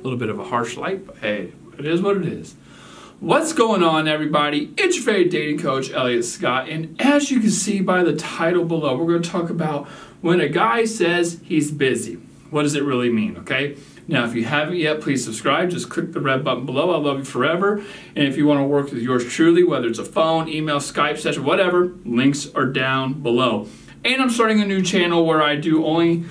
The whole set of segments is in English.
little bit of a harsh light, but hey, it is what it is. What's going on, everybody? It's your favorite dating coach, Elliot Scott, and as you can see by the title below, we're going to talk about when a guy says he's busy. What does it really mean, okay? Now, if you haven't yet, please subscribe. Just click the red button below. I love you forever. And if you want to work with yours truly, whether it's a phone, email, Skype session, whatever, links are down below. And I'm starting a new channel where I do only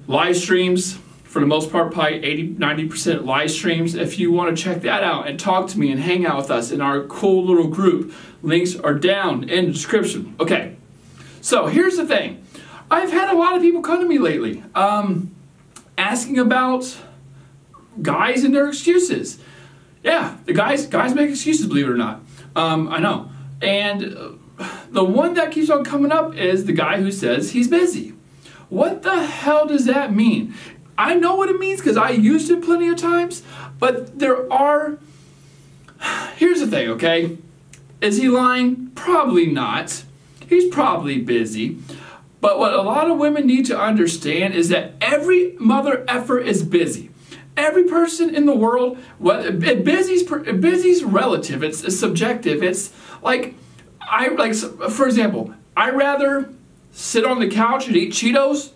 live streams. For the most part, probably 80–90% live streams. If you want to check that out and talk to me and hang out with us in our cool little group, links are down in the description. Okay, so here's the thing. I've had a lot of people come to me lately asking about guys and their excuses. Yeah, the guys make excuses, believe it or not. I know. And the one that keeps on coming up is the guy who says he's busy. What the hell does that mean? I know what it means because I used it plenty of times, but here's the thing, okay? Is he lying? Probably not. He's probably busy. But what a lot of women need to understand is that every mother effer is busy. Every person in the world, busy's relative, it's subjective. It's like, for example, I'd rather sit on the couch and eat Cheetos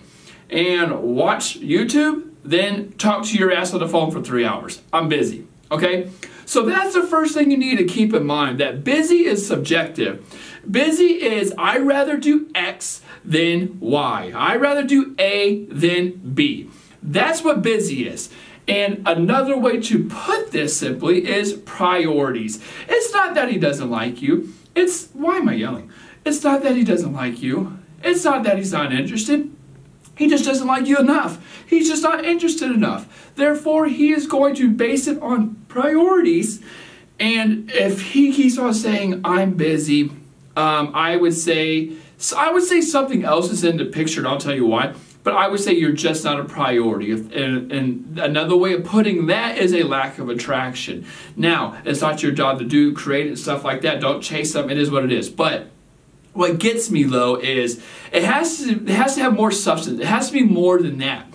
and watch YouTube than talk to your ass on the phone for 3 hours. I'm busy, okay? So that's the first thing you need to keep in mind, that busy is subjective. Busy is I'd rather do X than Y. I'd rather do A than B. That's what busy is. And another way to put this simply is priorities. It's not that he doesn't like you. Why am I yelling? It's not that he doesn't like you. It's not that he's not interested. He just doesn't like you enough. He's just not interested enough. Therefore, he is going to base it on priorities. And if he keeps on saying, I'm busy, I would say something else is in the picture, and I'll tell you why. But I would say you're just not a priority. And another way of putting that is a lack of attraction. Now, it's not your job to do, create, and stuff like that. Don't chase them. It is what it is. But what gets me, though, is it has to have more substance. It has to be more than that.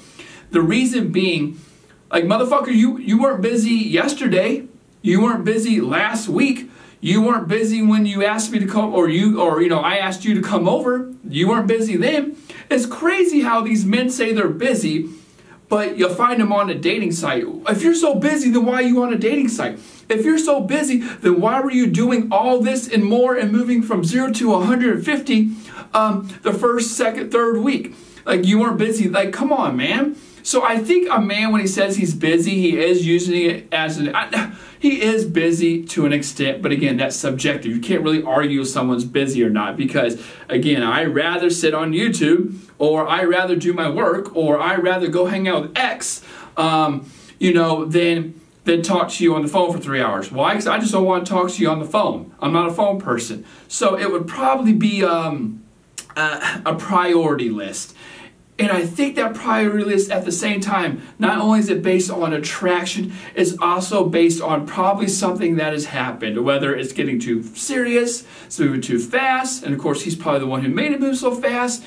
The reason being, like, motherfucker, you weren't busy yesterday. You weren't busy last week. You weren't busy when you asked me to come, or I asked you to come over. You weren't busy then. It's crazy how these men say they're busy, but you'll find them on a dating site. If you're so busy, then why are you on a dating site? If you're so busy, then why were you doing all this and more and moving from 0 to 150 the first, second, third week? Like, you weren't busy. Like, come on, man. So I think a man, when he says he's busy, he is using it as he is busy to an extent, but again, that's subjective. You can't really argue if someone's busy or not because, again, I'd rather sit on YouTube, or I'd rather do my work, or I'd rather go hang out with X, than talk to you on the phone for 3 hours. Why? Because I just don't want to talk to you on the phone. I'm not a phone person. So it would probably be a priority list. And I think that priority list at the same time, not only is it based on attraction, it's also based on probably something that has happened, whether it's getting too serious, it's moving too fast, and of course he's probably the one who made it move so fast.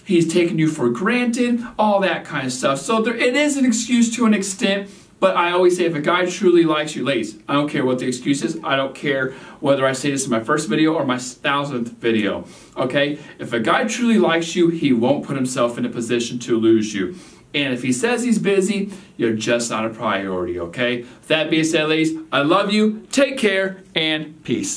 He's taken you for granted, all that kind of stuff. So it is an excuse to an extent. But I always say, if a guy truly likes you, ladies, I don't care what the excuse is. I don't care whether I say this in my first video or my 1000th video, okay? If a guy truly likes you, he won't put himself in a position to lose you. And if he says he's busy, you're just not a priority, okay? With that being said, ladies, I love you. Take care and peace.